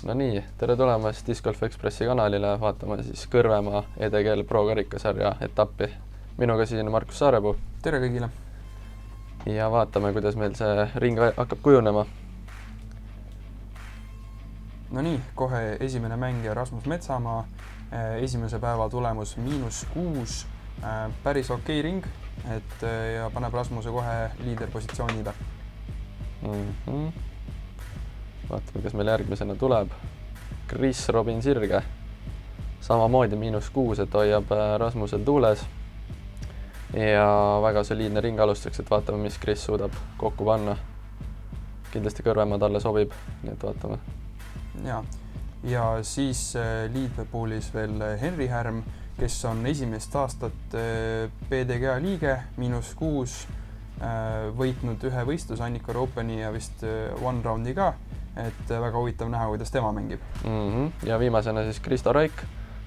No nii, tere tulemast Disc Golf Expressi kanalile vaatama siis Kõrvemaa EDGL Pro karikasarja etappi. Minuga siin Markus Saarepuu. Tere kõigile! Ja vaatame, kuidas meil see ring hakkab kujunema. No nii, kohe esimene mängija Rasmus Metsamaa. Esimese päeva tulemus -6. Päris okei ring, ja paneb Rasmuse kohe liiderpositsioonile. Vaatame, kes meil järgmisena tuleb. Chris Robin Sirge. Samamoodi -6, et hoiab Rasmusel tuules. Ja väga soliidne ring alustaks, et vaatame, mis Chris suudab kokku panna. Kindlasti Kõrvemaa talle sobib, nii et vaatame. Ja siis Leadpoolis veel Henri Härm, kes on esimest aastat PDGA liige, -6, võitnud ühe võistluse Annikor Openi ja vist one roundi ka, et väga huvitav näha, kuidas tema mängib. Ja viimasena siis Kristo Raik,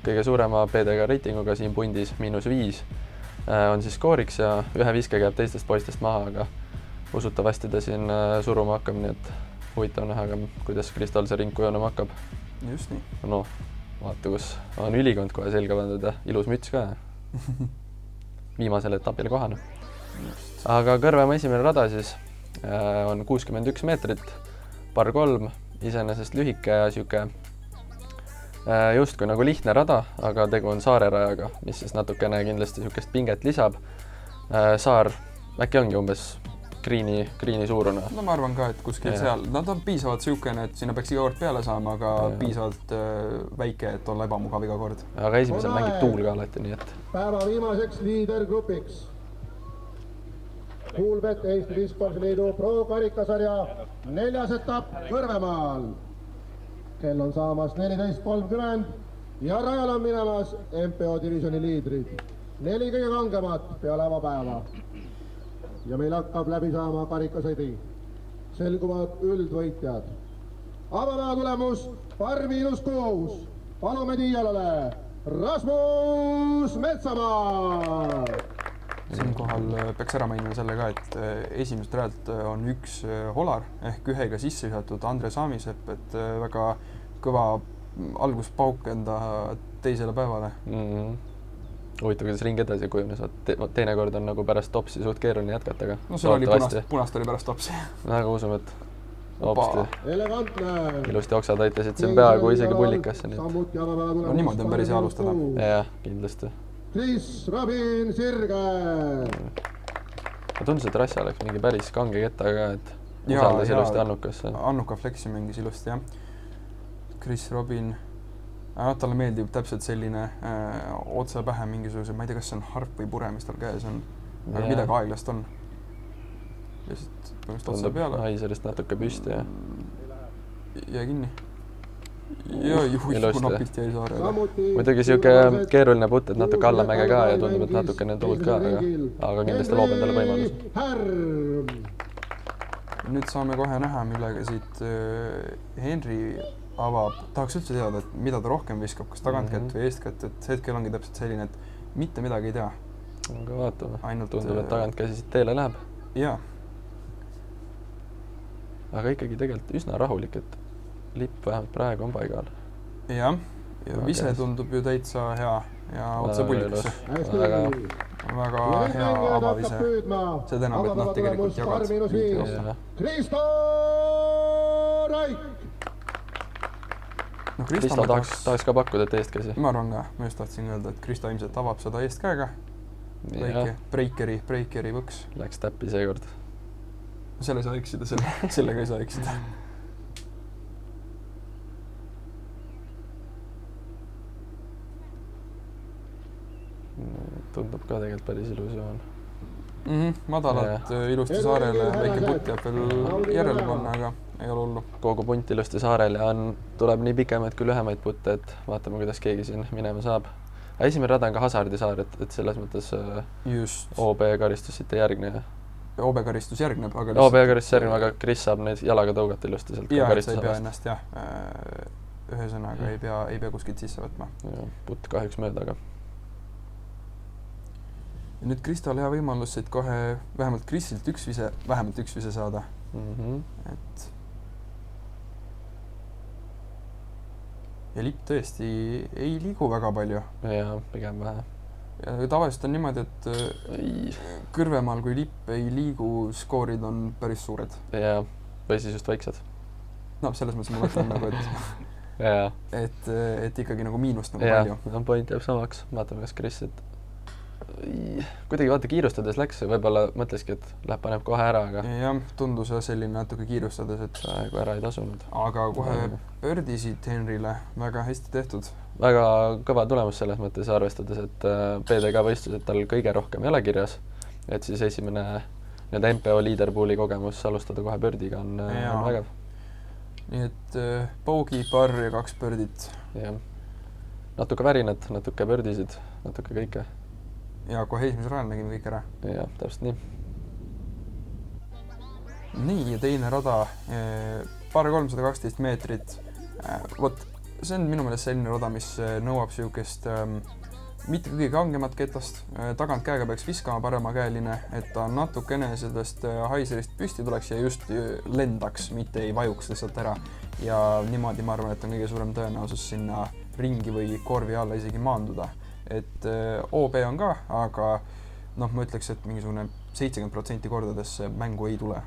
kõige suurema PDGA reitinguga siin pundis, -5 on siis skooriks ja ühe viske käib teistest poistest maha, aga usutavasti ta siin suruma hakkab, nii et huvitav näha, kuidas Kristol see ring kujunema hakkab. Just nii. No, vaata, kus on ülikond kohe selga pandud ja ilus müts ka. Viimasel etapil kohane. Aga Kõrvemaa esimene rada siis on 61 meetrit, par 3, iseenesest lühike ja siuke justkui nagu lihtne rada, aga tegu on saarerajaga, mis siis natukene kindlasti siukest pinget lisab. Saar äkki ongi umbes Greeni suurune. No ma arvan ka, et kuskil seal, nad on piisavalt siukene, et sinna peaks iga kord peale saama, aga piisavalt väike, et olla ebamugav iga kord. Aga esimesel mängib tuul ka alati, nii et. Päeva viimaseks liidergrupiks. Kuulbet Eesti Disc Golfi Liidu Pro karikasarja 4. etapp Kõrvemaal. Kell on saamas 14.30 ja rajal on minemas MPO divisioni liidrid. 4 kõige kangemat peale avapäeva. Ja meil hakkab läbi saama karikasõidi. Selguvad üldvõitjad. Avapäeva tulemus par -6. Palume tiialale Rasmus Metsamaa! Siinkohal peaks ära mainima selle ka, et esimest rajalt on üks holar ehk ühega sisse visatud Andre Saamisepp, et väga kõva alguspauk enda teisele päevale. Huvitav, kuidas ring edasi kujunes, teinekord on nagu pärast topsi suht keeruline jätkata, aga no see oli punast oli pärast topsi. Väga usume, et hopsti. Elegantne! Ilusti oksad aitasid siin peaaegu isegi pullikasse. No niimoodi on päris hea alustada. Jah, kindlasti. Chris Robin Sirge! Ma tundus, et Rassi oleks mingi päris kange kettaga ka, et usaldas ilusti Annukasse. Annuka Flexi mängis ilusti, jah. Chris Robin, talle meeldib täpselt selline otse pähe mingisuguse, ma ei tea, kas see on harp või pure, mis tal käes on, aga midagi aeglast on. Lihtsalt põhimõtteliselt otse peale. Aiserist natuke püsti ja jäi kinni. Ja juhu napilt jäi saarele. Muidugi siuke keeruline putt, et natuke allamäge ka ja tundub, et natukene tuult ka, aga kindlasti loob endale võimalus. Nüüd saame kohe näha, millega siit Henri avab. Tahaks üldse teada, et mida ta rohkem viskab, kas tagantkätt või eestkätt, et hetkel ongi täpselt selline, et mitte midagi ei tea. Aga vaatame, tundub, et tagantkäsi siit teele läheb. Jaa. Aga ikkagi tegelikult üsna rahulik, et lipp vähemalt praegu on paigal. Jah, ja vise tundub ju täitsa hea ja otse pullikasse. Väga hea avavise. See tänab, et tegelikult jagad. Kristo Raik! No Kristo tahaks ka pakkuda, et eestkäsi. Ma arvan ka, ma just tahtsin öelda, et Kristo ilmselt avab seda eestkäega. Breikeri võks. Läks täppi seekord. Selle ei saa eksida, sellega ei saa eksida. Tundub ka tegelikult päris ilus joon. Madalat ilusti saarele, väike putt jääb veel järele panna, aga ei ole hullu. Kogu punt ilusti saarel ja tuleb nii pikemaid kui lühemaid putte, et vaatame, kuidas keegi siin minema saab. Esimene rada on ka Hazardisaar, et selles mõttes OB karistus siit ei järgne. OB karistus järgneb, aga Chris saab neid jalaga tõugata ilusti sealt. Jaa, et sa ei pea ennast, jah. Ühesõnaga ei pea kuskilt sisse võtma. Putt kahjuks mööda, aga ja nüüd Kristol hea võimalus siit kohe vähemalt Chrisilt vähemalt üks vise saada. Et ja lipp tõesti ei liigu väga palju. ja pigem vähe. Ja tavaliselt on niimoodi, et Kõrvemaal, kui lipp ei liigu, skoorid on päris suured. ja, või siis just väiksed. No selles mõttes ma mõtlen nagu, ja, et ikkagi nagu miinust nagu ja, palju. point jääb samaks. Vaatame, kas Kris, et kuidagi vaata kiirustades läks, võib-olla mõtleski, et läheb, paneb kohe ära, aga Jah, tundus selline natuke kiirustades, et praegu ära ei tasunud. aga kohe pördisid Henrile, väga hästi tehtud. Väga kõva tulemus selles mõttes, arvestades, et PDK võistlused tal kõige rohkem ei ole kirjas, et siis esimene nii-öelda MPO leaderpooli kogemus alustada kohe pördiga on vägev. Nii et bogey, par ja 2 pördit. Ja natuke värinad, natuke pördisid, natuke kõike. Ja kohe esimesel rajal nägime kõik ära. Ja täpselt nii. Nii, ja teine rada, par 312 meetrit. Vot, see on minu meelest selline rada, mis nõuab siukest mitte kõige kangemat ketast. Tagant käega peaks viskama paremakäeline, et ta natukene sellest haiserist püsti tuleks ja just lendaks, mitte ei vajuks lihtsalt ära. Ja niimoodi ma arvan, et on kõige suurem tõenäosus sinna ringi või korvi alla isegi maanduda. Et OB on ka, aga noh, ma ütleks, et mingisugune 70% kordades mängu ei tule.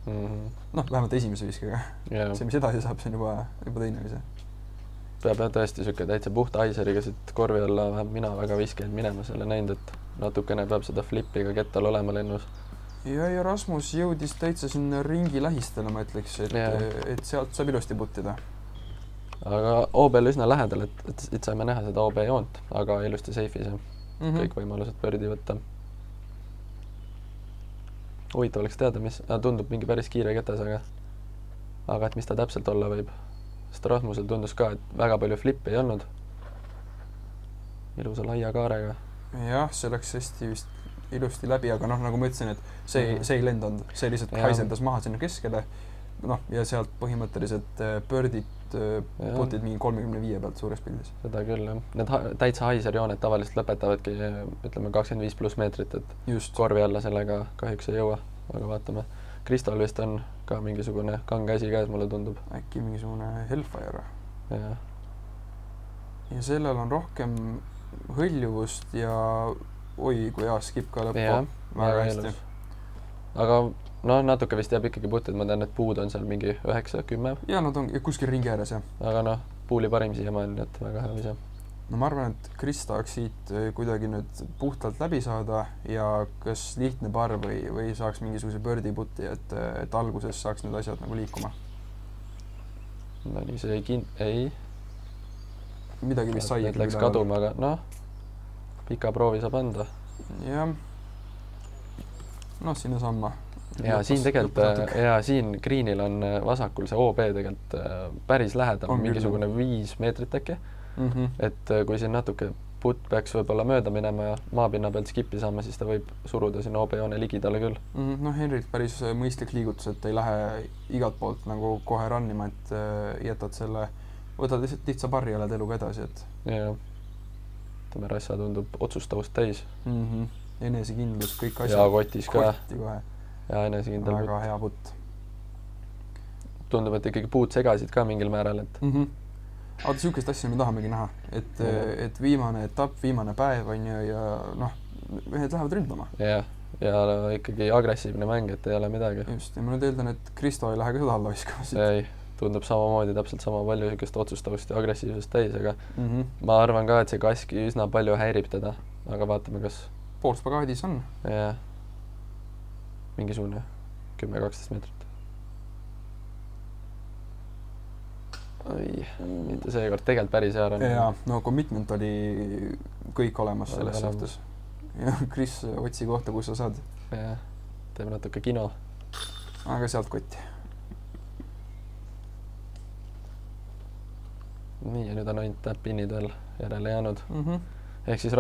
Noh, vähemalt esimese viskega. See, mis edasi saab, see on juba teine asi. Peab tõesti siuke täitsa puhta haiseriga siit korvi alla, vähem mina väga viskeid minema selle näinud, et natukene peab seda flippiga kettal olema lennus. Ja Rasmus jõudis täitsa sinna ringi lähistele, ma ütleks, et sealt saab ilusti puttida. Aga OB-l üsna lähedal, et saime näha seda OB joont, aga ilusti seifis ja kõik võimalused pördi võtta. Huvitav oleks teada, mis tundub mingi päris kiire ketas, aga et mis ta täpselt olla võib. Sest Rasmusel tundus ka, et väga palju flippi ei olnud. Ilusa laia kaarega. Jah, see läks hästi vist ilusti läbi, aga noh, nagu ma ütlesin, et see ei lendanud. See lihtsalt haiseldas maha sinna keskele. Noh, ja sealt põhimõtteliselt pördid putid mingi 35 pealt suures pildis. Seda küll, jah. Need täitsa haiserjooned tavaliselt lõpetavadki, ütleme, 25+ meetrit, et just korvi alla sellega kahjuks ei jõua, aga vaatame. Kristol vist on ka mingisugune kange asi käes, mulle tundub. Äkki mingisugune Hellfire. Ja sellel on rohkem hõljuvust ja oi, kui hea skip ka lõppu. Väga hästi. Aga no natuke vist jääb ikkagi puttid, ma tean, et puud on seal mingi 9-10. Ja nad on kuskil ringi ääres, jah. Aga noh, puuli parim siiamaani, et väga hea vise. No ma arvan, et Kris tahaks siit kuidagi nüüd puhtalt läbi saada ja kas lihtne par või saaks mingisuguse pördiputti, et alguses saaks need asjad nagu liikuma. No nii see ei. Midagi vist sai. Need läks kaduma, aga noh, pika proovi saab anda. Jah. Noh, sinna samma. Ja siin tegelikult, siin greenil on vasakul see OB tegelikult päris lähedal, mingisugune 5 meetrit äkki. Et kui siin natuke putt peaks võib-olla mööda minema ja maapinna pealt skippi saama, siis ta võib suruda siin OB joone ligidale küll. Noh, Henrilt päris mõistlik liigutus, et ei lähe igalt poolt nagu kohe rannima, et jätad selle, võtad lihtsa parri ja lähed eluga edasi, et jah. Tõmme Rassa tundub otsustavust täis. Enesekindlus, kõik asjad. Ja kotis ka. Kohe. Ja enesekindel putt. Väga hea putt. Tundub, et ikkagi puud segasid ka mingil määral, et aga siukest asja me tahamegi näha, et viimane etapp, viimane päev on ja noh, mehed lähevad ründama. Ja ikkagi agressiivne mäng, et ei ole midagi. Just, ja ma nüüd eeldan, et Kristo ei lähe ka seda alla viskama siit. Ei, tundub samamoodi täpselt sama palju siukest otsustavust ja agressiivsust täis, aga ma arvan ka, et see kaski üsna palju häirib teda, aga vaatame, kas pool spagaadis on. Ja mingisugune 10-12 meetrit. Oi, mitte seekord tegelikult päris hea on. Ja, no commitment oli kõik olemas selles suhtes. Ja Kris otsi kohta, kus sa saad. Ja, teeme natuke kino. Aga sealt kotti. Nii, ja nüüd on ainult täppinnid veel järele jäänud. Ehk siis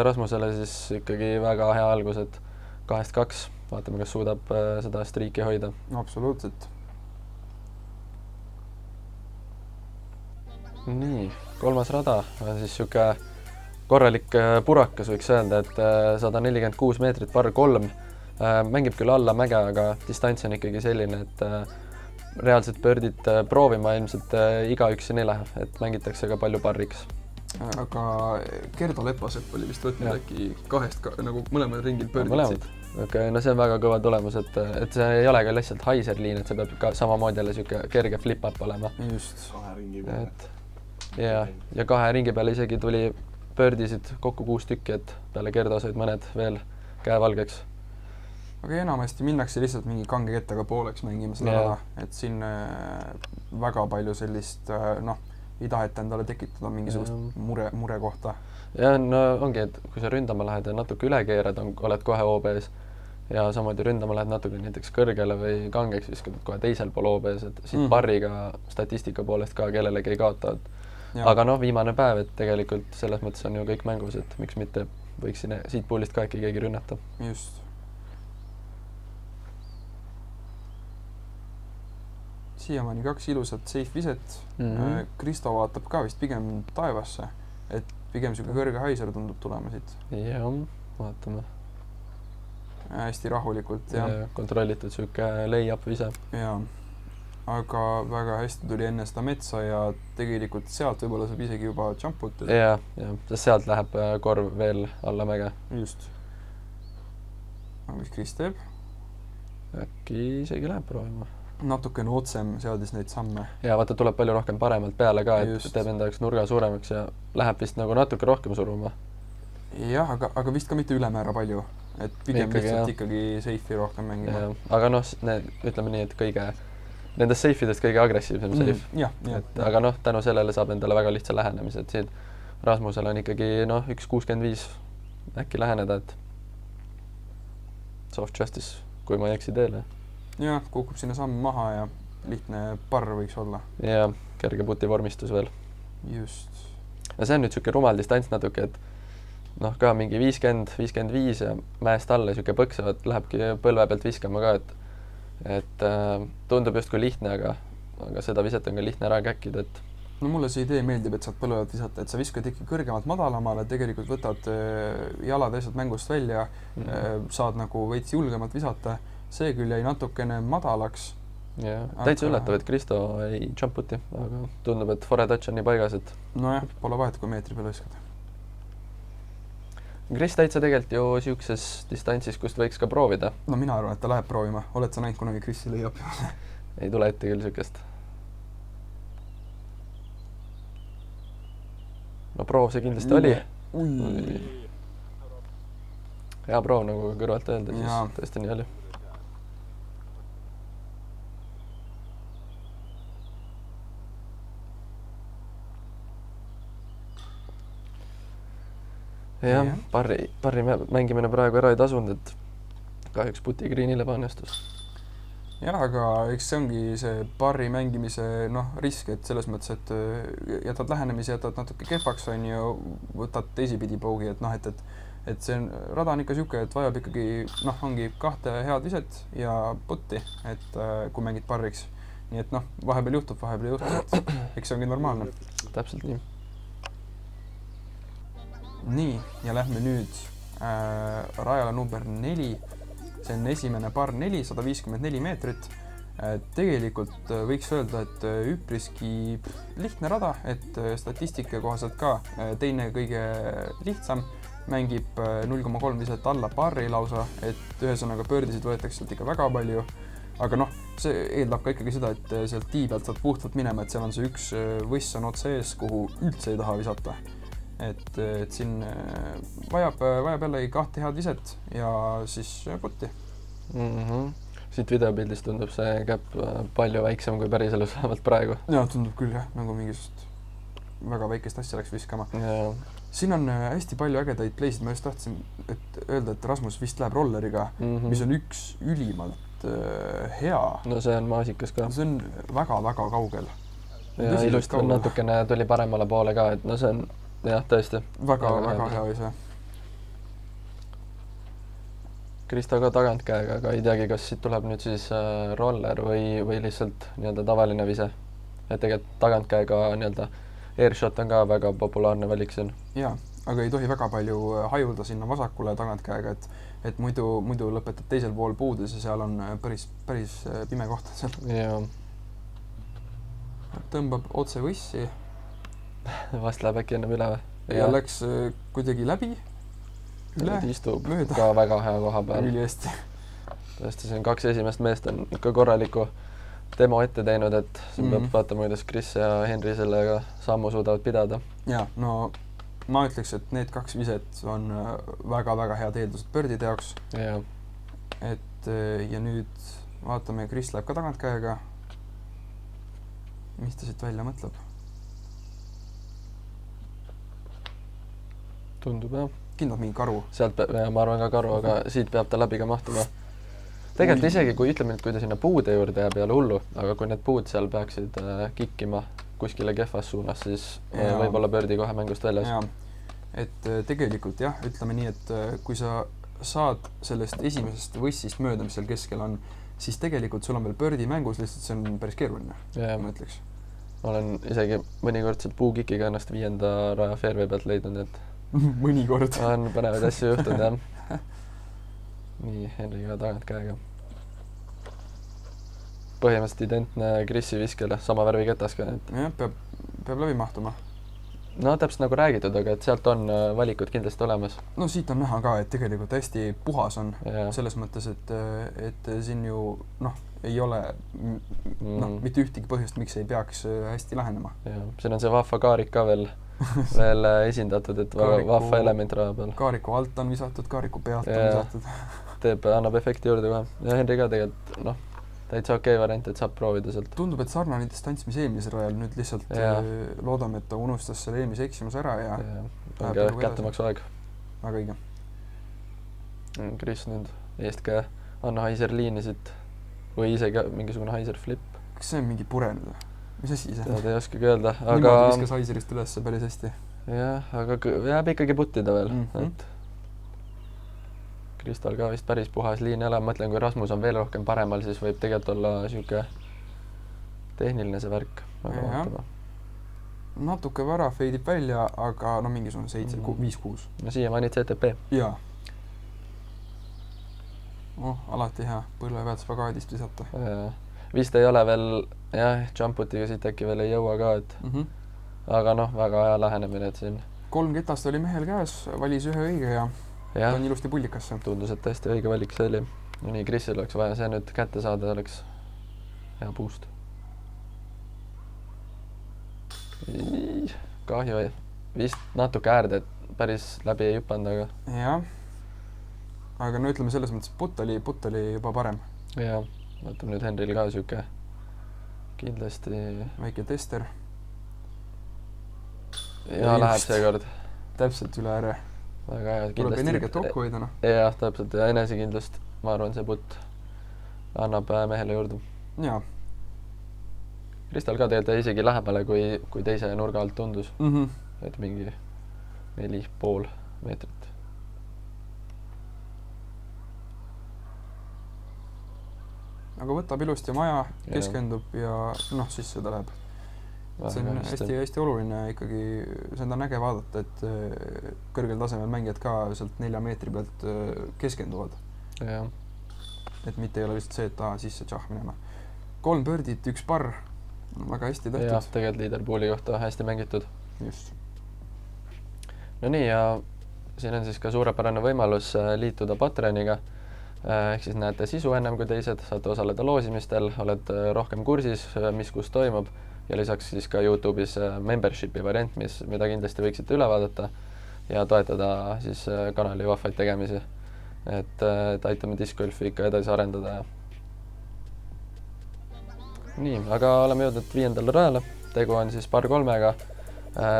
Rasmusele siis ikkagi väga hea algus, et 2-2. Vaatame, kas suudab seda striiki hoida. Absoluutselt. Nii, 3. rada on siis siuke korralik purakas, võiks öelda, et 146 meetrit par 3. Mängib küll alla mäge, aga distants on ikkagi selline, et reaalset birdit proovima ilmselt igaüksini ei lähe, et mängitakse ka palju parriks. Aga Gerdo Lepasepp oli vist võtnud äkki kahest nagu mõlemad ringid birdid mõlemad. Okay, no see on väga kõva tulemus, et see ei ole ka lihtsalt haiserliin, et see peab ka samamoodi jälle siuke kerge flip-up olema. Just. 2 ringi peale. Ja 2 ringi peale isegi tuli birdisid kokku 6 tükki, et peale Gerdo said mõned veel käevalgeks. Aga enamasti minnakse lihtsalt mingi kange kettaga pooleks mängima seda rada, et siin väga palju sellist, ei taheta endale tekitada mingisugust mure kohta. Ja no ongi, et kui sa ründama lähed ja natuke üle keerad, oled kohe OB-s ja samamoodi ründama lähed natuke näiteks kõrgele või kangeks, viskad kohe teisel pool OB-s, et siit parriga statistika poolest ka kellelegi ei kaota. Aga viimane päev, et tegelikult selles mõttes on ju kõik mängus, et miks mitte võiks siit poolist ka äkki keegi rünnata. Just. Siiamaani 2 ilusat safe viset. Kristo vaatab ka vist pigem taevasse, et pigem siuke kõrge haiser tundub tulema siit. Jah, vaatame. Hästi rahulikult, ja. Kontrollitud siuke lay-up vise. Jaa, aga väga hästi tuli enne seda metsa ja tegelikult sealt võib-olla saab isegi juba jumput. Ja, sest sealt läheb korv veel alla mäge. Just. Aga mis Kris teeb? Äkki isegi läheb proovima. Natukene otsem seadis neid samme. Ja vaata, tuleb palju rohkem paremalt peale ka, et Just. teeb enda jaoks nurga suuremaks ja läheb vist nagu natuke rohkem suruma. Jah, aga vist ka mitte ülemäära palju. Et pigem lihtsalt ikkagi safe'i rohkem mängima. Ja, aga ütleme nii, et nendest safe'idest kõige agressiivsem safe. Aga tänu sellele saab endale väga lihtsa lähenemise, et siin Rasmusel on ikkagi 1.65 äkki läheneda, et soft justice, kui ma ei eksi teele. Jah, kukub sinna samm maha ja lihtne parr võiks olla. Ja kerge puti vormistus veel. Just. Ja see on nüüd siuke rumal distants natuke, et ka mingi 50, 55 ja mäest alla siuke põksevad, lähebki põlve pealt viskama ka, et tundub justkui lihtne, aga seda viset on ka lihtne ära käkkida, et no mulle see idee meeldib, et saad põlve pealt visata, et sa viskad ikka kõrgemalt madalamale, tegelikult võtad jalad asjad mängust välja, saad nagu veits julgemalt visata. See küll jäi natukene madalaks. Ja, täitsa üllatav, et Kristo ei jumputi, aga tundub, et fore touch on nii paigas, et nojah, pole vahet, kui meetri peale viskad. Kris täitsa tegelikult ju siukses distantsis, kust võiks ka proovida. No mina arvan, et ta läheb proovima. Oled sa näinud kunagi Krisi leiab? Ei tule ette küll siukest. No proov see kindlasti oli. Hea proov, nagu kõrvalt öelda, siis tõesti nii oli. Jah, parri mängimine praegu ära ei tasunud, et kahjuks puti greenile ebaõnnestus. Jah, aga eks see ongi see parri mängimise risk, et selles mõttes, et jätad lähenemise, jätad natuke kehvaks, on ju, võtad teisipidi paugi, et see rada on ikka siuke, et vajab ikkagi, ongi 2 head viset ja putti, et kui mängid parriks. Nii et vahepeal juhtub, et eks see ongi normaalne. Täpselt nii. Nii, ja lähme nüüd rajale number 4. See on esimene par 4, 154 meetrit. Tegelikult võiks öelda, et üpriski lihtne rada, et statistika kohaselt ka teine kõige lihtsam. Mängib 0,3 viset alla parri lausa, et ühesõnaga birdisid võetakse sealt ikka väga palju. Aga see eeldab ka ikkagi seda, et sealt tee pealt saad puhtalt minema, et seal on see üks võss on otse ees, kuhu üldse ei taha visata. Et siin vajab jällegi 2 head viset ja siis putti. Siit videopildist tundub see käpp palju väiksem kui päriselus vähemalt praegu. Ja, tundub küll jah, nagu mingisugust väga väikest asja läks viskama. Ja. Siin on hästi palju ägedaid playsid, ma just tahtsin öelda, et Rasmus vist läheb rolleriga, mis on üks ülimalt hea. No see on maasikas ka. See on väga-väga kaugel. Ja ilusti natukene tuli paremale poole ka, et see on jah, tõesti. Väga hea ise. Kristo ka tagant käega, aga ei teagi, kas siit tuleb nüüd siis roller või lihtsalt tavaline vise. Et tegelikult tagant käega airshot on ka väga populaarne valik siin. Jaa, aga ei tohi väga palju hajulda sinna vasakule tagant käega, et muidu lõpetad teisel pool puudes ja seal on päris pime koht seal. Jaa, tõmbab otse võssi vast läheb äkki ennem üle või? ja läks kuidagi läbi, üle, istub mööda. ka väga hea koha peal. Ülihästi. tõesti, siin 2 esimest meest on ikka korraliku demo ette teinud, et siin peab vaatama, kuidas Kris ja Henri sellega sammu suudavad pidada. Ja, no ma ütleks, et need 2 viset on väga-väga head eeldused birdide jaoks. Ja. Et ja nüüd vaatame, Kris läheb ka tagantkäega. Mis ta siit välja mõtleb? Tundub jah. Kindlalt mingi karu. Sealt peab, ma arvan ka karu, aga siit peab ta läbi ka mahtuma. Tegelikult isegi, kui ütleme nüüd, kui ta sinna puude juurde jääb, ei ole hullu, aga kui need puud seal peaksid kikkima kuskile kehvas suunas, siis võib-olla birdi kohe mängust väljas. Ja. Et tegelikult jah, ütleme nii, et kui sa saad sellest esimesest võssist mööda, mis seal keskel on, siis tegelikult sul on veel birdi mängus, lihtsalt see on päris keeruline, ma ütleks. Olen isegi mõnikord sealt puukikiga ennast 5. raja fairway pealt leidnud, et mõnikord on põnevaid asju juhtunud, jah. Nii, Henriga tagant käega. Põhimõtteliselt identne Krisi viskele, sama värvi ketas ka. jah, peab läbi mahtuma. No täpselt nagu räägitud, aga et sealt on valikud kindlasti olemas. No siit on näha ka, et tegelikult hästi puhas on selles mõttes, et siin ju ei ole mitte ühtegi põhjust, miks ei peaks hästi lähenema. Ja, siin on see vahva kaarik ka veel esindatud, et vahva element raja peal. Kaariku alt on visatud, kaariku pealt on visatud. Annab efekti juurde kohe. Ja Henri ka tegelikult, täitsa okei variant, et saab proovida sealt. Tundub, et sarnane distants, mis eelmisel rajal, nüüd lihtsalt loodame, et ta unustas selle eelmise eksimuse ära ja ongi kättemaksu aeg. Väga õige. Kris nüüd eest ka Anna Haiser liinisid või isegi mingisugune Haiser flip. Kas see on mingi pure nüüd? Mis asi see? Tead, ei oskagi öelda, aga niimoodi viskas Haiserist üles päris hästi. Jah, aga jääb ikkagi puttida veel, et Kristal ka vist päris puhas liin jälle. Mõtlen, kui Rasmus on veel rohkem paremal, siis võib tegelikult olla siuke tehniline see värk. Natuke vara feidib välja, aga mingisugune 7, 5-6. No siia mainid CTP. Jaa. Alati hea põlveväärts pagaadist visata. Vist ei ole veel, jumputiga siit äkki veel ei jõua ka, et aga väga hea lähenemine, et siin 3 ketast oli mehel käes, valis ühe õige ja ta on ilusti pullikasse. Tundus, et tõesti õige valik see oli. No nii, Krisil oleks vaja see nüüd kätte saada, oleks hea boost. Kahju, vist natuke äärde, et päris läbi ei hüpanud, aga jah. Aga ütleme selles mõttes, putt oli juba parem. Jah, vaatame nüüd Henril ka siuke kindlasti väike tester. Ja läheb seekord. Täpselt üle ääre. Väga hea. Tuleb energiat kokku hoida. Jah, täpselt. Ja enesekindlust, ma arvan, see putt annab mehele juurde. Jaa. Kristal ka tegelikult isegi lähemale, kui teise nurga alt tundus. Et mingi 4,5 meetrit. Aga võtab ilusti maja, keskendub ja siis seda läheb. See on hästi oluline ikkagi, seda on äge vaadata, et kõrgel tasemel mängijad ka sealt 4 meetri pealt keskenduvad. Ja. Et mitte ei ole lihtsalt see, et sisse tšah minema. 3 birdit, 1 par. Väga hästi tehtud. Jah, tegelikult leaderpooli kohta hästi mängitud. Just. No nii, ja siin on siis ka suurepärane võimalus liituda Patreoniga. Ehk siis näete sisu ennem kui teised, saate osaleda loosimistel, oled rohkem kursis, mis kus toimub. Ja lisaks siis ka YouTube'is membershipi variant, mida kindlasti võiksite üle vaadata ja toetada siis kanali vahvaid tegemisi. Et aitame discgolfi ikka edasi arendada. Nii, aga oleme jõudnud 5. rajale. Tegu on siis par 3-ga.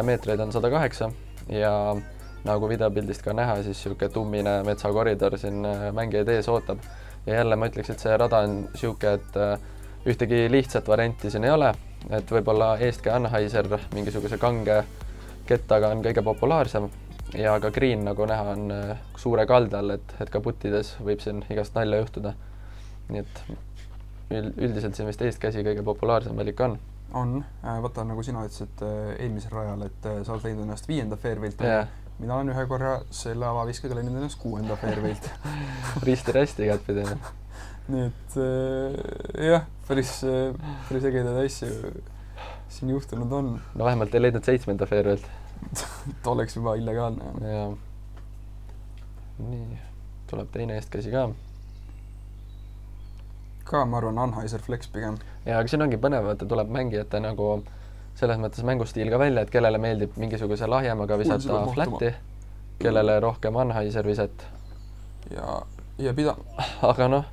Meetreid on 108 ja nagu videopildist ka näha, siis siuke tummine metsakoridor siin mängijaid ees ootab. Ja jälle ma ütleks, et see rada on siuke, et ühtegi lihtsat varianti siin ei ole. Et võib-olla eestkäe Anheuser mingisuguse kange kettaga on kõige populaarsem ja ka green, nagu näha, on suure kalde all, et ka puttides võib siin igast nalja juhtuda. Nii et üldiselt siin vist eestkäsi kõige populaarsem valik on. On. Vaata, nagu sina ütlesid eelmisel rajal, et sa oled leidnud ennast 5. fairwaylt. Mina olen ühe korra selle avaviskega leidnud ennast 6. fairwaylt. Risti-rästi kätpidi. Nii et jah, päris ägedaid asju siin juhtunud on? no vähemalt ei leidnud 7. veerelt. ta oleks juba illegaalne. ja nii, tuleb teine eestkäsi ka. Ka ma arvan Anheuser Flex pigem. ja aga siin ongi põnev, vaata tuleb mängijate nagu selles mõttes mängustiil ka välja, et kellele meeldib mingisuguse lahjemaga visata flatti, kellele rohkem Anheuser viset. ja aga noh,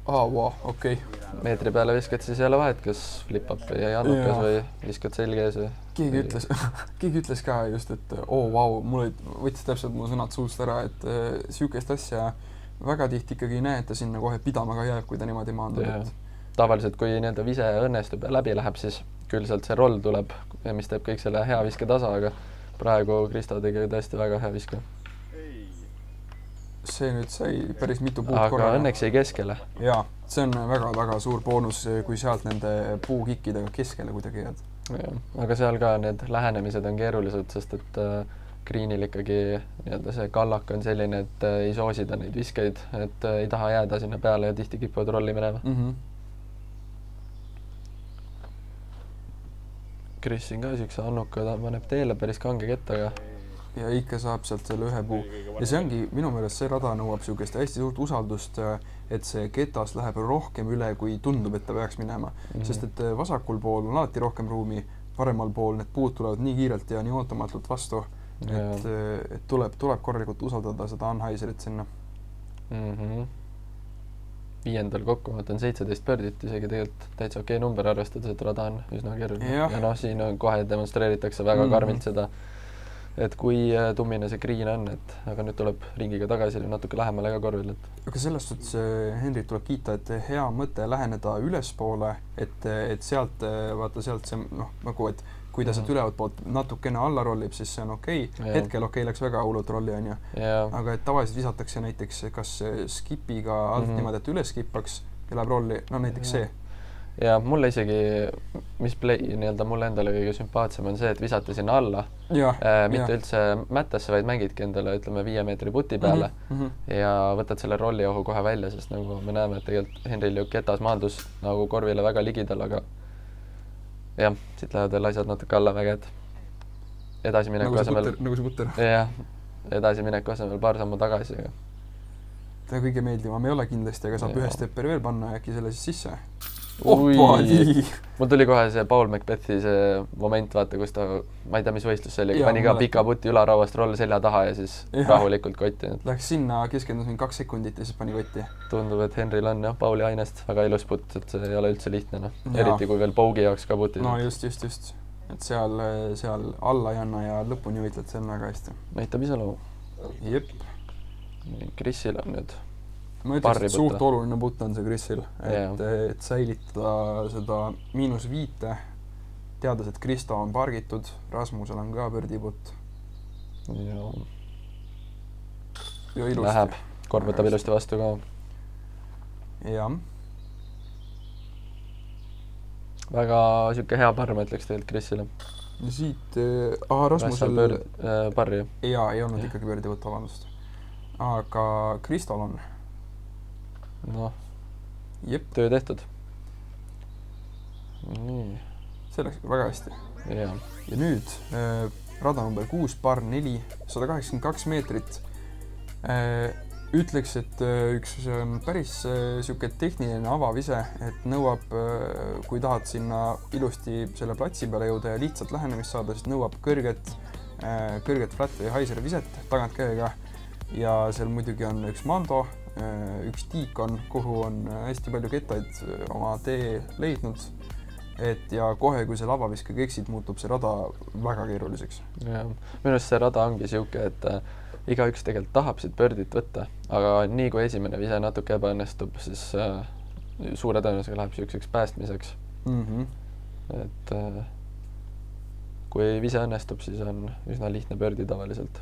okei. meetri peale viskad, siis ei ole vahet, kas flip-up jäi annukas või viskad selge ees või. keegi ütles ka just, et mul võttis täpselt mu sõnad suust ära, et sihukest asja väga tihti ikkagi ei näe, et ta sinna kohe pidama ka jääb, kui ta niimoodi maandub. Tavaliselt, kui nii-öelda vise õnnestub ja läbi läheb, siis küll sealt see roll tuleb, mis teeb kõik selle hea viske tasa, aga praegu Kristo tegi tõesti väga hea viske. See nüüd sai päris mitu puud aga korraga. Õnneks jäi keskele. Jaa, see on väga-väga suur boonus, kui sealt nende puukikkidega keskele kuidagi jääd. Aga seal ka need lähenemised on keerulised, sest et greenil ikkagi nii-öelda see kallak on selline, et ei soosida neid viskeid, et ei taha jääda sinna peale ja tihti kipuvad rolli minema. Krissin ka siukse annuka, ta paneb teele päris kange kettaga. Ja ikka saab sealt selle ühe puu. Ja see ongi, minu meelest see rada nõuab siukest hästi suurt usaldust, et see ketas läheb rohkem üle, kui tundub, et ta peaks minema. Sest et vasakul pool on alati rohkem ruumi, paremal pool need puud tulevad nii kiirelt ja nii ootamatult vastu, et tuleb korralikult usaldada seda Anheuserit sinna. 5. kokku, ma võtan 17 pördit, isegi tegelikult täitsa okei number, arvestades, et rada on üsna keeruline. Ja noh, siin on kohe demonstreeritakse väga karmilt seda, et kui tummine see green on, aga nüüd tuleb ringiga tagasi natuke lähemale ka korvile. Aga selles suhtes Henrit tuleb kiita, et hea mõte läheneda ülespoole, et sealt, vaata sealt see, nagu, et kui ta sealt ülevalt poolt natukene alla rollib, siis see on okei. Hetkel okei läks väga hullult rolli, on ju. Aga et tavaliselt visatakse näiteks kas skipiga alt niimoodi, et üle skippaks ja läheb rolli, no näiteks see. Ja mulle isegi, mis nii-öelda mulle endale kõige sümpaatsem on see, et visata sinna alla, mitte üldse mättasse, vaid mängidki endale, ütleme, 5 meetri puti peale ja võtad selle rolliohu kohe välja, sest nagu me näeme, et tegelikult Henril ju ketas maandus nagu korvile väga ligidal, aga jah, siit lähevad veel asjad natuke alla väga, et edasimineku asemel... Nagu see putter. Jah, edasimineku asemel paar sammu tagasi. Ta kõige meeldivam ei ole kindlasti, aga saab ühe stepperi veel panna ja äkki selle siis sisse. Mul tuli kohe see Paul Macbethi see moment, vaata, kus ta, ma ei tea, mis võistlus see oli, pani ka pika puti ülarauast roll selja taha ja siis rahulikult kotti. Läks sinna, keskendus 2 sekundit ja siis pani kotti. Tundub, et Henril on jah, Pauli ainest väga ilus putt, et see ei ole üldse lihtne, eriti kui veel Pougi jaoks ka putid. No just. Et seal alla ei anna ja lõpuni võitled, see on väga hästi. Näitab iseloomu. Jep. Krissil on nüüd ma ütleks, et suurt oluline putt on see Krissil, et säilitada seda -5, teades, et Kristo on pargitud, Rasmusel on ka pördiputt. Ja ilusti. Läheb, korb võtab ilusti vastu ka. Jah. Väga siuke hea parr, ma ütleks tegelikult Krissile. Ja siit, Rasmusel... Parri. Jaa, ei olnud ikkagi pördiputt, vabandust. Aga Kristol on. Noh, töö tehtud. Nii. See läks väga hästi. Ja nüüd rada number 6, par 4, 182 meetrit. Ütleks, et üks päris siuke tehniline avavise, et nõuab, kui tahad sinna ilusti selle platsi peale jõuda ja lihtsalt lähenemist saada, siis nõuab kõrget flat või Haiseri viset tagantkäega. Ja seal muidugi on üks Mando, üks Tiikon, kuhu on hästi palju kettaid oma tee leidnud. Ja kohe, kui see lavaviskega eksid, muutub see rada väga keeruliseks. Minu arust see rada ongi siuke, et igaüks tegelikult tahab siit pördit võtta, aga nii kui esimene vise natuke ebaõnnestub, siis suure tõenäosusega läheb siukseks päästmiseks. Et kui vise õnnestub, siis on üsna lihtne pördi tavaliselt.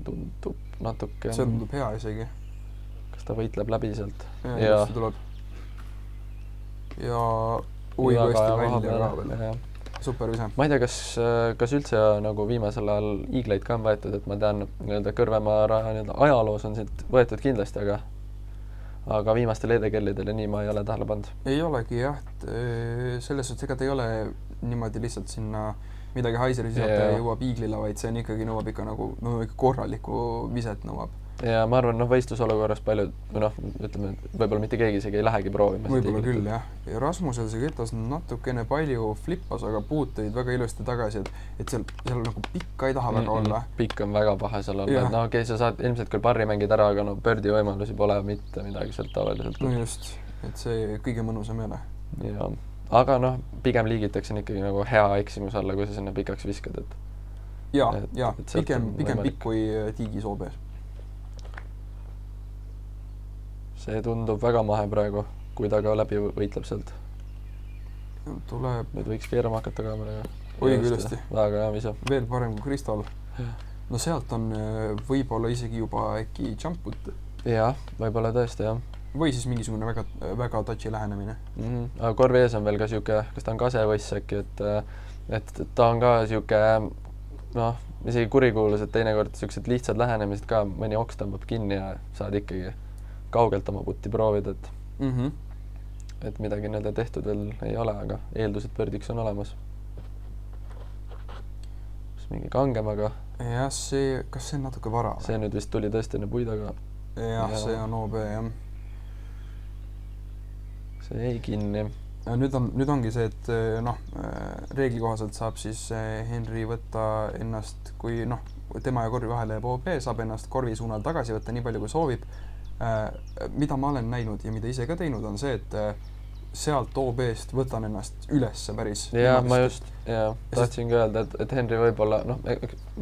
Tundub natuke... See tundub hea isegi. Kas ta võitleb läbi sealt? Ja tuleb. Ja uuesti välja ka veel. Super vise. Ma ei tea, kas üldse nagu viimasel ajal iigleid ka on võetud, et ma tean, Kõrvemaa ajaloos on siit võetud kindlasti, aga viimastel edekellidel ja nii ma ei ole tähele pannud. ei olegi jah, selles suhtes ega ta ei ole niimoodi lihtsalt sinna midagi haiseri sisata ja jõuab iiglile, vaid see on ikkagi nõuab ikka nagu ikka korralikku viset nõuab. Ja ma arvan, võistlusolukorras paljud, või ütleme, võib-olla mitte keegi isegi ei lähegi proovima. Võib-olla küll, jah. Ja Rasmusel see ketas natukene palju flippas, aga puud tõid väga ilusti tagasi, et seal nagu pikka ei taha väga olla. Pikk on väga paha seal olla. No okei, sa saad ilmselt küll parri mängida ära, aga pördi võimalusi pole mitte midagi sealt tavaliselt. No just, et see kõige mõnusam ei ole. Ja, aga pigem liigitakse ikkagi nagu hea eksimus alla, kui sa sinna pikaks viskad. Pigem pikk kui tiigis OB-s. See tundub väga mahe praegu, kui ta ka läbi võitleb sealt. Nüüd võiks keerama hakata kaameraga. Oi küljesti. Väga hea visa. Veel parem kui Kristol. No sealt on võib-olla isegi juba äkki jumput. Jah, võib-olla tõesti, jah. Või siis mingisugune väga touchi lähenemine. Aga korvi ees on veel ka siuke, kas ta on kasevõiss äkki, et ta on ka siuke, isegi kurikuulus, et teinekord siuksed lihtsad lähenemised ka, mõni oks tõmbab kinni ja saad ikkagi kaugelt oma putti proovida, et midagi nende tehtud veel ei ole, aga eeldused pördiks on olemas. Mingi kangem, aga... Jah, kas see on natuke vara? See nüüd vist tuli tõesti enne puidaga. Jah, see on OB, jah. See ei kinni. Nüüd ongi see, et reegli kohaselt saab siis Henri võtta ennast, kui tema ja korvi vahele jääb OB, saab ennast korvi suunal tagasi võtta nii palju, kui soovib. Mida ma olen näinud ja mida ise ka teinud on see, et sealt OB-st võtan ennast ülesse päris. Ma just tahtsingi öelda, et Henri võib-olla,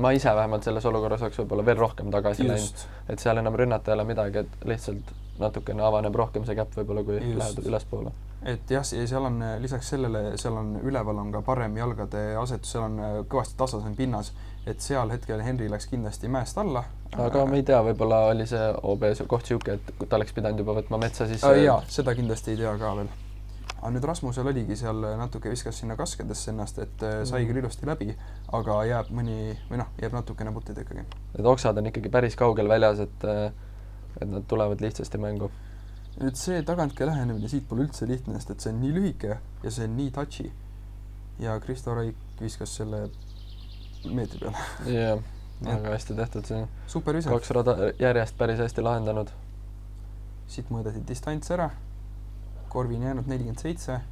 ma ise vähemalt selles olukorras oleks võib-olla veel rohkem tagasi läinud, et seal enam rünnata ei ole midagi, et lihtsalt natukene avaneb rohkem see käpp võib-olla, kui lähed ülespoole. Et jah, seal on lisaks sellele, seal on üleval on ka parem jalgade asetus, seal on kõvasti tasasem pinnas, et seal hetkel Henri läks kindlasti mäest alla. Aga ma ei tea, võib-olla oli see OB koht siuke, et ta oleks pidanud juba võtma metsa sisse. Jaa, seda kindlasti ei tea ka veel. Aga nüüd Rasmusel oligi seal natuke viskas sinna kaskedesse ennast, et sai küll ilusti läbi, aga jääb natukene putid ikkagi. Et oksad on ikkagi päris kaugel väljas, et nad tulevad lihtsasti mängu. Nüüd see tagantke lähenemine siit pole üldse lihtne, sest et see on nii lühike ja see on nii touchi. Ja Kristo Raik viskas selle meetri peale. Jah, väga hästi tehtud see. Super visad. 2 rada järjest päris hästi lahendanud. Siit mõõdesid distants ära. Korvi on jäänud 47.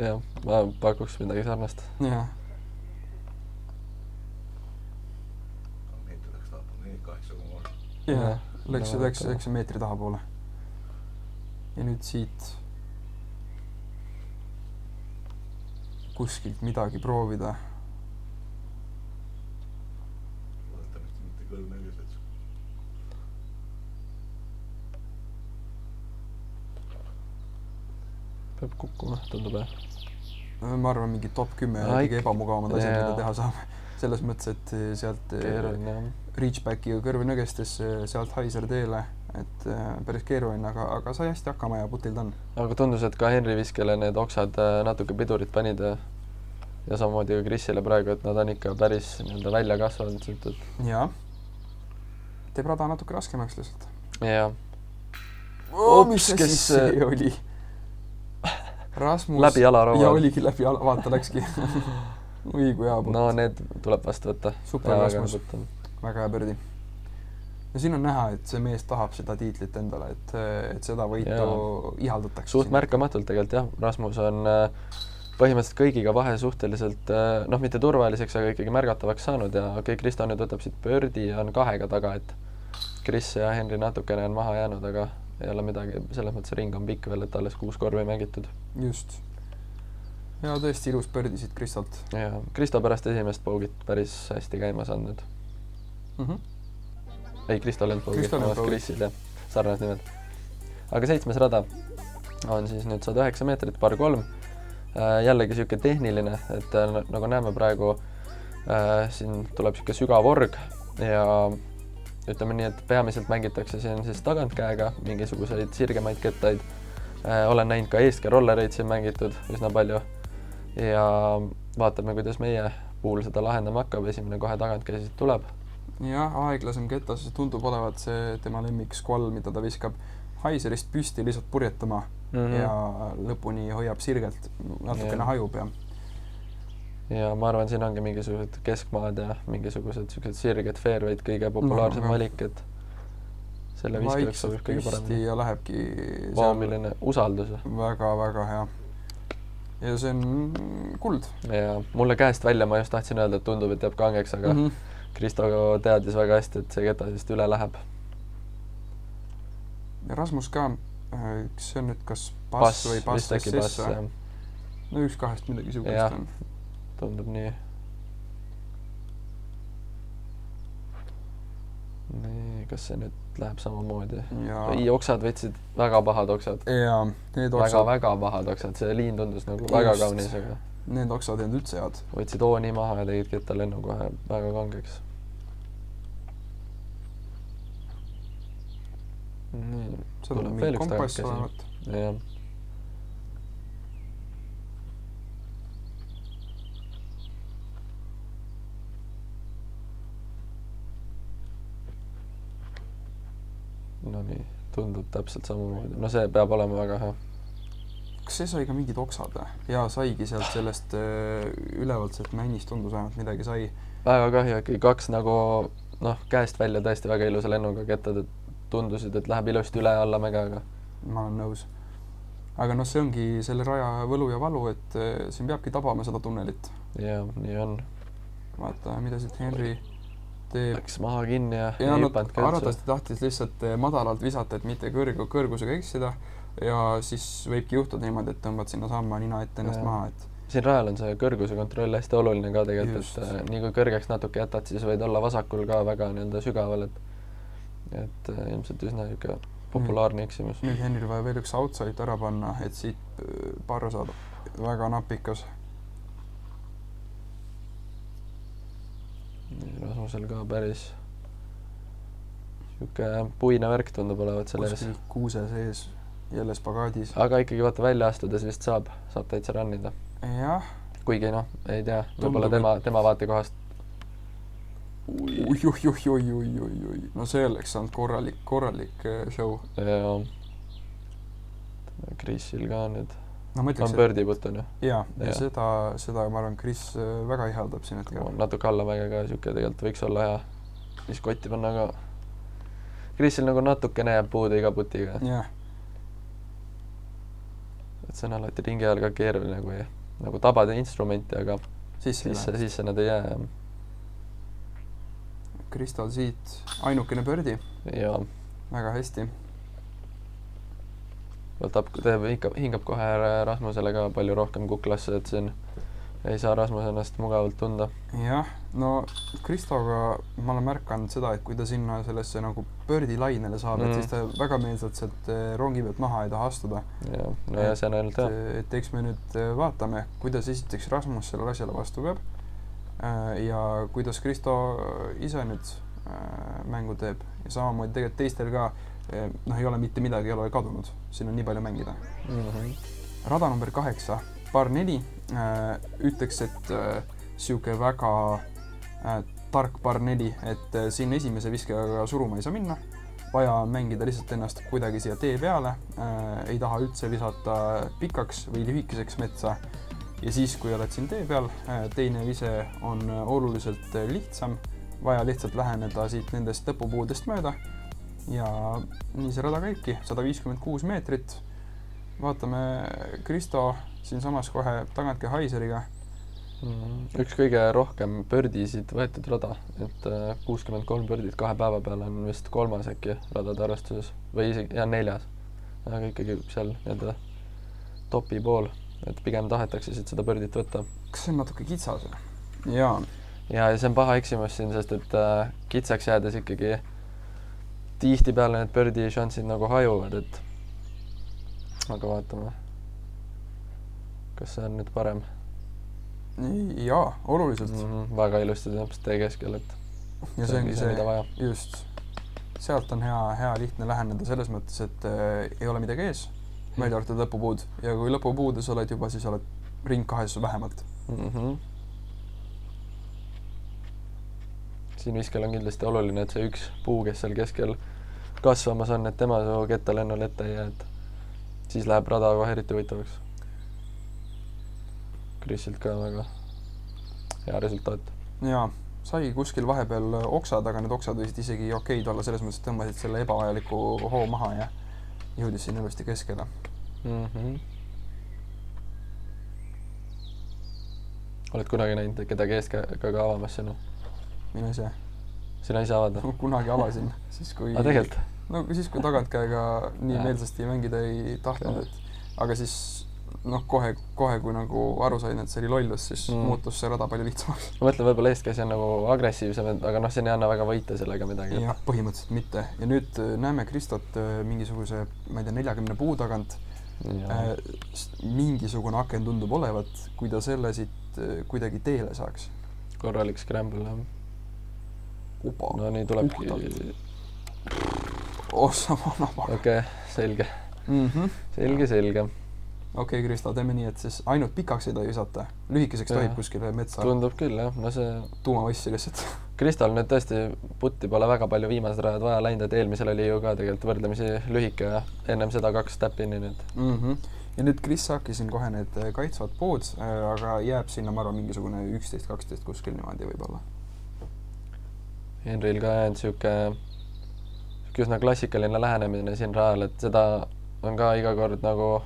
Jah, ma pakuks midagi sarnast. Jah. Meetri läks taha, 8,3. Jah, läks meetri taha poole. Ja nüüd siit kuskilt midagi proovida. Vaatavasti mitte kõrvnägised. Peab kukkuma, tundub jah. Ma arvan, mingi top 10 kõige ebamugavamad asjad, mida teha saab. Selles mõttes, et sealt reachbackiga kõrvnägestes, sealt haiser teele, et päris keeruline, aga sai hästi hakkama ja putil ta on. Aga tundus, et ka Henri viskele need oksad natuke pidurit panid ja samamoodi ka Krisile praegu, et nad on ikka päris välja kasvanud. Jaa. Teeb rada natuke raskemaks lihtsalt. Jaa. Mis asi see oli? Rasmus. Läbi jalarova. Ja oligi läbi jala, vaata läkski. Ui, kui hea putt. No need tuleb vastu võtta. Super Rasmus. Väga hea pördi. Ja siin on näha, et see mees tahab seda tiitlit endale, et seda võitu ihaldatakse. Suht märkamatult tegelikult jah. Rasmus on põhimõtteliselt kõigiga vahe suhteliselt, mitte turvaliseks, aga ikkagi märgatavaks saanud ja Kristo nüüd võtab siit pördi ja on 2 taga, et Kris ja Henri natukene on maha jäänud, aga ei ole midagi, selles mõttes ring on pikk veel, et alles 6 korvi mängitud. Just. Ja tõesti ilus pördi siit Kristolt. Ja Kristo pärast esimest poogit päris hästi käima saanud. Ei, Kristo Lendpoogid, Krisil, jah, sarnased nimed. Aga 7. rada on siis nüüd 109 meetrit, par 3. Jällegi siuke tehniline, et nagu näeme praegu, siin tuleb siuke sügav org ja ütleme nii, et peamiselt mängitakse siin siis tagantkäega mingisuguseid sirgemaid kettaid. Olen näinud ka eestkä rollereid siin mängitud üsna palju ja vaatame, kuidas meie puhul seda lahendama hakkab. Esimene kohe tagantkäi siis tuleb. Jah, aeglasem ketas tundub olevat see tema lemmik squall, mida ta viskab. haiserist püsti lihtsalt purjetama ja lõpuni hoiab sirgelt, natukene hajub ja ma arvan, siin ongi mingisugused keskmaad ja mingisugused sellised sirged fairway'd kõige populaarsem valik, et selle viskajaks sobib kõige paremini. Ja lähebki milline usaldus. Väga hea. Ja see on kuld. Ja mulle käest välja ma just tahtsin öelda, et tundub, et jääb kangeks, aga Kristo teadis väga hästi, et see keta siis üle läheb. Ja Rasmus ka, see on nüüd kas pass või pass SS. No üks kahest midagi sugust on. Tundub nii. Nii, kas see nüüd läheb samamoodi? Oksad võtsid väga pahad oksad. Ja, need oksad. Väga pahad oksad. See liin tundus nagu väga kaunis, aga... Need oksad ei olnud üldse head. Võtsid ooni maha ja tegid ketta lennu kohe väga kangeks. Nii, tuleb veel üks tagakäsi. Jah. No nii, tundub täpselt samamoodi. No see peab olema väga hea. Kas see sai ka mingid oksad? Ja saigi sealt sellest ülevalt sealt männist tundus ainult midagi sai. Väga kahju, kaks nagu käest välja tõesti väga ilusa lennuga kettad, et tundusid, et läheb ilusti üle alla mägega. Ma olen nõus. Aga see ongi selle raja võlu ja valu, et siin peabki tabama seda tunnelit. Ja, nii on. Vaata, mida siit Henry teeb. Läks maha kinni ja arvatavasti tahtis lihtsalt madalalt visata, et mitte kõrgusega eksida ja siis võibki juhtuda niimoodi, et tõmbad sinna samma nina ette ennast maha. Siin rajal on see kõrguse kontroll hästi oluline ka tegelikult, et nii kui kõrgeks natuke jätad, siis võid olla vasakul ka väga sügaval, et ilmselt üsna populaarne eksimus. Nüüd Henril vaja veel üks outside ära panna, et siit parra saada. Väga napikas. Rasmusel ka päris siuke puine värk tundub olevat selle ees. Kuuse sees, jälle spagaadis. Aga ikkagi vaata välja astudes vist saab täitsa runnida. Jah. Kuigi ei tea, võib-olla tema vaatekohast. Oi. No see oleks saanud korralik show. Ja Krisil ka nüüd. No, on bõrdiputton ju. Ja seda ma arvan, Kris väga ihaldab siin hetkel. Natuke alla mäge ka siuke tegelikult võiks olla hea mis kotti panna, aga Krisil nagu natukene jääb puudu iga putiga. Jah. Et see on alati ringi ajal ka keeruline, kui nagu tabada instrumenti, aga sisse nad ei jää. Kristal siit ainukene bördi. Ja. Väga hästi. Hingab kohe Rasmusele ka palju rohkem kuklasse, et siin ei saa Rasmus ennast mugavalt tunda. Jah, no Kristoga ma olen märkanud seda, et kui ta sinna sellesse nagu bördi lainele saab, et siis ta väga meelsalt sealt rongi pealt maha ei taha astuda. Ja, no ja see on ainult hea. Et eks me nüüd vaatame, kuidas esiteks Rasmus sellele asjale vastu peab ja kuidas Kristo ise nüüd mängu teeb. Ja samamoodi tegelikult teistel ka ei ole mitte midagi, ei ole kadunud. Siin on nii palju mängida. Rada number 8, par 4. Ütleks, et siuke väga tark par 4, et siin esimese viskega suruma ei saa minna. Vaja mängida lihtsalt ennast kuidagi siia tee peale. Ei taha üldse visata pikaks või lühikeseks metsa. Ja siis, kui oled siin tee peal, teine vise on oluliselt lihtsam. Vaja lihtsalt läheneda siit nendest lõpupuudest mööda. Ja nii see rada käibki, 156 meetrit. Vaatame Kristo siin samas kohe tagantki Haiseriga. Üks kõige rohkem bördisid võetud rada, et 63 bördid 2 päeva peale on vist 3. äkki radade arvestuses või isegi 4. Aga ikkagi seal topi pool, et pigem tahetakse siit seda bördit võtta. Kas see on natuke kitsas? Jaa. Ja see on paha eksimus siin, sest et kitsaks jäädes ikkagi tihti peale need bördi šansid nagu hajuvad, et aga vaatame, kas see on nüüd parem. Jaa, oluliselt. Väga ilusti täpselt tee keskel, et ja see ongi see, just. Sealt on hea lihtne läheneda selles mõttes, et ei ole midagi ees, välja arvatud lõpupuud. Ja kui lõpupuudes oled juba, siis oled ring 2 vähemalt. Siin viskel on kindlasti oluline, et see üks puu, kes seal keskel kasvamas on, et tema su kettalennul ette ei jää, et siis läheb rada kohe eriti huvitavaks. Chrisilt ka väga hea resultaat. Jaa, sai kuskil vahepeal oksad, aga need oksad võisid isegi okeid olla selles mõttes, et tõmbasid selle ebavajaliku hoo maha ja jõudis sinna uuesti keskele. Oled kunagi näinud kedagi eeskäega avamas sinu? Mine ise. Sina ise avada? Kunagi avasin, siis kui... tegelikult? No siis, kui tagantkäega nii meelsasti mängida ei tahtnud, aga siis kohe, kui nagu aru sain, et see oli lollus, siis muutus see rada palju lihtsamaks. Ma mõtlen, võib-olla eeskäsi on nagu agressiivsem, aga see ei anna väga võita sellega midagi. Jah, põhimõtteliselt mitte. Ja nüüd näeme Kristot mingisuguse, ma ei tea, 40 puu tagant. Mingisugune aken tundub olevat, kui ta selle siit kuidagi teele saaks. Korralik scramble, jah. Uba. No nii tulebki. Ossa vanama. Okei, selge. Selge. Okei, Kristo, teeme nii, et siis ainult pikaks ei tohi visata. Lühikeseks tohib kuskile metsa. Tundub küll, jah. No see... Tuumavassi lihtsalt. Kristal nüüd tõesti putti pole väga palju viimased rajad vaja läinud, et eelmisel oli ju ka tegelikult võrdlemisi lühike ja ennem seda 2 tap-inni nüüd. Ja nüüd Kris saaki siin kohe need kaitsvad pood, aga jääb sinna, ma arvan, mingisugune 11-12 kuskil niimoodi võib-olla. Henril ka jäänud siuke üsna klassikaline lähenemine siin rajal, et seda on ka iga kord nagu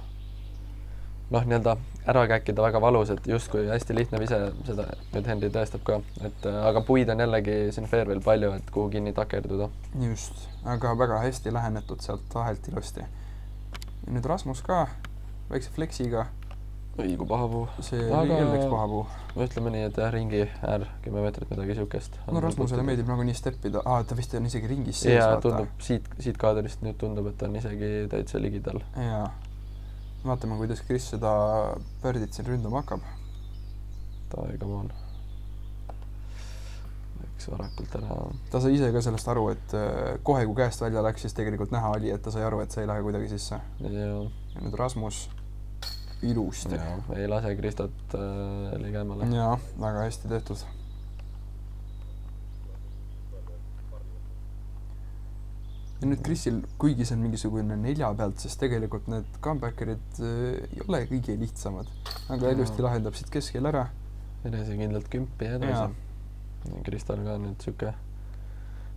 nii-öelda ära käkkida väga valus, et justkui hästi lihtne vise, seda nüüd Henri tõestab ka, et aga puid on jällegi siin fairway'l palju, et kuhu kinni takerduda. Just, aga väga hästi lähenetud sealt vahelt ilusti. Ja nüüd Rasmus ka, väikse fleksiga. Õigu pahapuu. See jälleks pahapuu. Ütleme nii, et ringi äär 10 meetrit midagi siukest. No Rasmusele meeldib nagu nii steppida. Ta vist on isegi ringis sees. Ja tundub, siit kaadrist nüüd tundub, et on isegi täitsa ligidal. Jaa. Vaatame, kuidas Kris seda pördit siin ründama hakkab. Come on. Läks varakult ära. Ta sai ise ka sellest aru, et kohe kui käest välja läks, siis tegelikult näha oli, et ta sai aru, et see ei lähe kuidagi sisse. Ja nüüd Rasmus ilusti. Ei lase Kristot ligemale. Jaa, väga hästi tehtud. Ja nüüd Krisil, kuigi see on mingisugune 4 pealt, siis tegelikult need comebackerid ei ole kõige lihtsamad. Aga ilusti lahendab siit keskel ära. Edasi kindlalt 10 edasi. Kristal ka nüüd siuke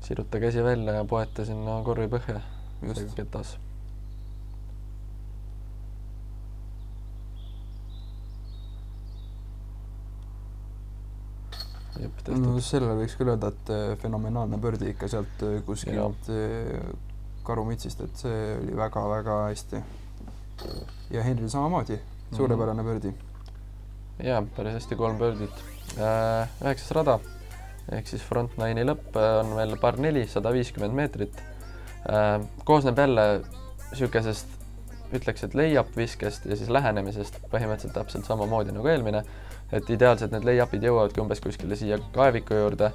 siruta käsi välja ja poeta sinna korvi põhja. Just. Ketas. No sellele võiks küll öelda, et fenomenaalne pördi ikka sealt kuskilt karumitsist, et see oli väga-väga hästi. Ja Henril samamoodi, suurepärane pördi. Jaa, päris hästi 3 pördit. 9. rada, ehk siis front 9 lõpp on veel par 4, 150 meetrit. Koosneb jälle siukesest, ütleks, et layup viskest ja siis lähenemisest põhimõtteliselt täpselt samamoodi nagu eelmine. Et ideaalselt need layupid jõuavadki umbes kuskile siia kaeviku juurde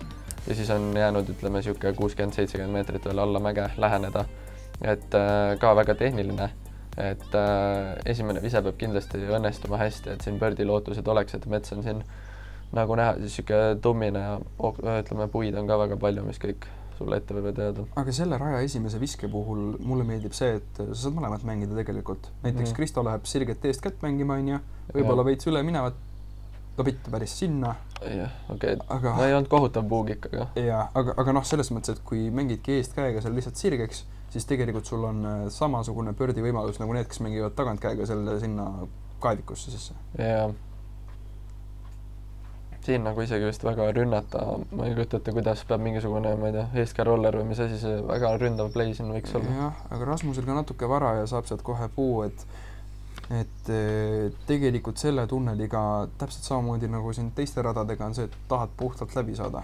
ja siis on jäänud, ütleme, siuke 60-70 meetrit veel alla mäge läheneda. Et ka väga tehniline, et esimene vise peab kindlasti õnnestuma hästi, et siin pördi lootused oleks, et mets on siin nagu näha, siis siuke tummine ja ütleme, puid on ka väga palju, mis kõik sulle ette võivad jääda. Aga selle raja esimese viske puhul mulle meeldib see, et sa saad mõlemat mängida tegelikult. Näiteks Kristo läheb sirget eest kätt mängima, võib-olla veits üle minevat, lobitta päris sinna. Jah, okei. No ei olnud kohutav puug ikka. Jaa, aga selles mõttes, et kui mängidki eest käega seal lihtsalt sirgeks, siis tegelikult sul on samasugune pördi võimalus nagu need, kes mängivad tagant käega selle sinna kaevikusse sisse. Jaa. Siin nagu isegi vist väga rünnata. Ma ei kujutate, kuidas peab mingisugune, ma ei tea, eeskä roller või mis asi see väga ründav play siin võiks olla. Jah, aga Rasmusel ka natuke vara ja saab sealt kohe puu, et tegelikult selle tunneliga täpselt samamoodi nagu siin teiste radadega on see, et tahad puhtalt läbi saada.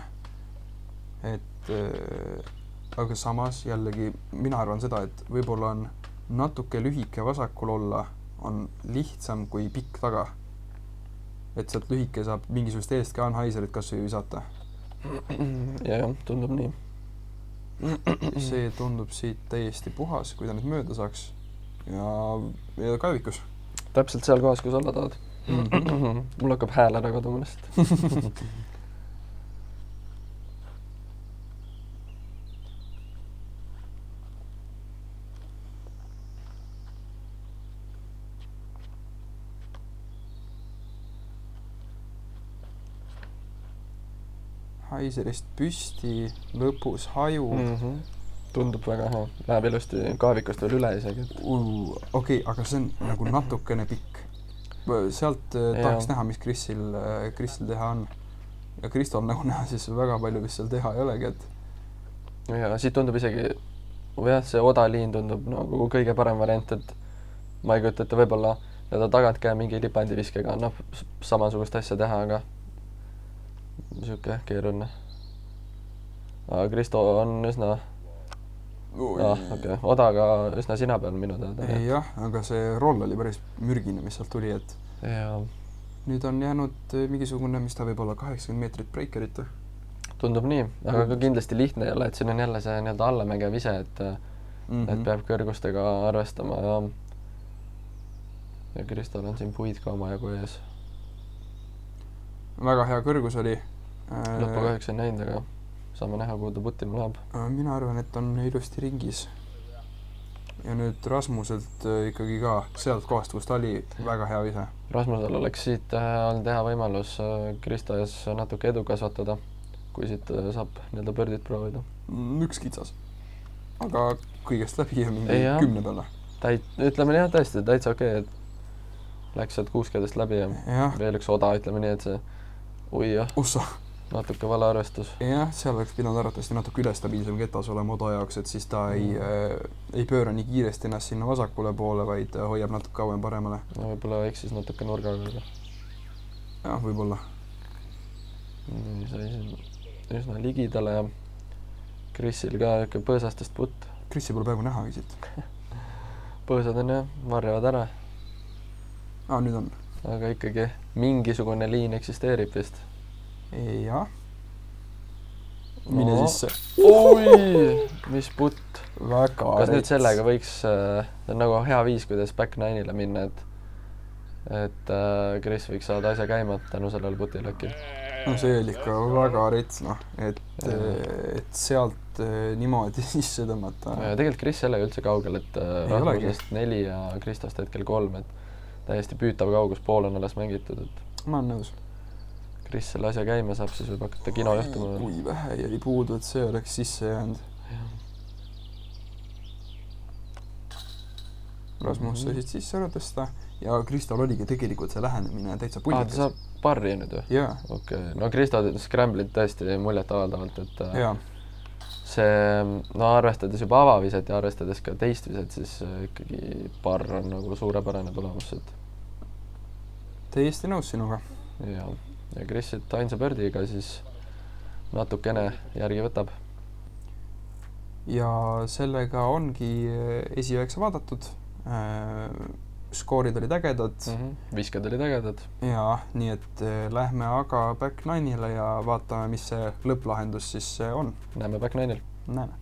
Aga samas jällegi mina arvan seda, et võib-olla on natuke lühike vasakul olla on lihtsam kui pikk taga. Et sealt lühike saab mingisugust eest ka Anheiserit kas või visata. Jah, tundub nii. See tundub siit täiesti puhas, kui ta nüüd mööda saaks. Ja kaevikus. Täpselt seal kohas, kus olla tahad. Mul hakkab hääl ära kadumast. Haiserist püsti, lõpus haju. Tundub väga hea, läheb ilusti kaevikust veel üle isegi. Okei, aga see on nagu natukene pikk. Sealt tahaks näha, mis Krisil teha on. Ja Kristol nagu näha, siis väga palju vist seal teha ei olegi, et ja siit tundub isegi, see odaliin tundub nagu kõige parem variant, et ma ei kujuta, et ta võib-olla tagantkäe mingi lipandiviskega annab samasugust asja teha, aga siuke keeruline. Aga Kristo on üsna odaga üsna sina peal minu teada. Jah, aga see roll oli päris mürgine, mis sealt tuli, et nüüd on jäänud mingisugune, mis ta võib olla 80 meetrit breikerit. Tundub nii, aga ka kindlasti lihtne ei ole, et siin on jälle see nii-öelda allamäge vise, et peab kõrgustega arvestama ja Kristol on siin puid ka omajagu ees. Väga hea kõrgus oli. Lõppu kahjuks ei näinud, aga saame näha, kuhu ta putil läheb. Mina arvan, et on ilusti ringis. Ja nüüd Rasmuselt ikkagi ka sealt kohast, kus ta oli, väga hea vise. Rasmusel oleks siit olnud teha võimalus Kristo ees natuke edu kasvatada, kui siit saab nii-öelda pördit proovida. Üks kitsas. Aga kõigest läbi ja mingi 10 peale. Ütleme nii, tõesti, täitsa okei, et läks sealt 60 läbi ja veel üks oda, ütleme nii, et see natuke vale arvestus. Jah, seal oleks pidanud arvatavasti natuke ülestabiilsem ketas olema oda jaoks, et siis ta ei pööra nii kiiresti ennast sinna vasakule poole, vaid hoiab natuke kauem paremale. No võib-olla eksis natuke nurgaga. Jah, võib-olla. Sai üsna ligidale ja Krisil ka põõsastest putt. Krisi pole peaaegu nähagi siit. Põõsad on varjavad ära. Nüüd on. Aga ikkagi mingisugune liin eksisteerib vist. Jah. Mine sisse. Oi, mis putt. Väga kas nüüd sellega võiks, nagu hea viis, kuidas back nine'ile minna, et Kris võiks saada asja käima tänu sellele putile äkki? No see oli ikka väga rets, et sealt niimoodi sisse tõmmata. Tegelikult Kris sellega üldse kaugel, et Rasmusest 4 ja Kristost hetkel 3, et täiesti püütav kaugus, pool on alles mängitud. Ma olen nõus. Kris selle asja käima saab, siis võib hakata kino juhtuma. Kui vähe jäi puudu, et see oleks sisse jäänud. Rasmus sai siit sisse ära tõsta ja Kristol oligi tegelikult see lähenemine täitsa pullikas. Ta saab parri nüüd või? Jaa. Okei. No Kristo scramble'id tõesti muljet avaldavalt, et see, arvestades juba avaviset ja arvestades ka teist viset, siis ikkagi parr on nagu suurepärane tulemus. Täiesti nõus sinuga. Ja Krisit ainsa pördiga siis natukene järgi võtab. Ja sellega ongi esi9 vaadatud. Skoorid olid ägedad. Visked olid ägedad. Ja nii, et lähme aga back nine'ile ja vaatame, mis see lõpplahendus siis on. Näeme back nine'il. Näeme.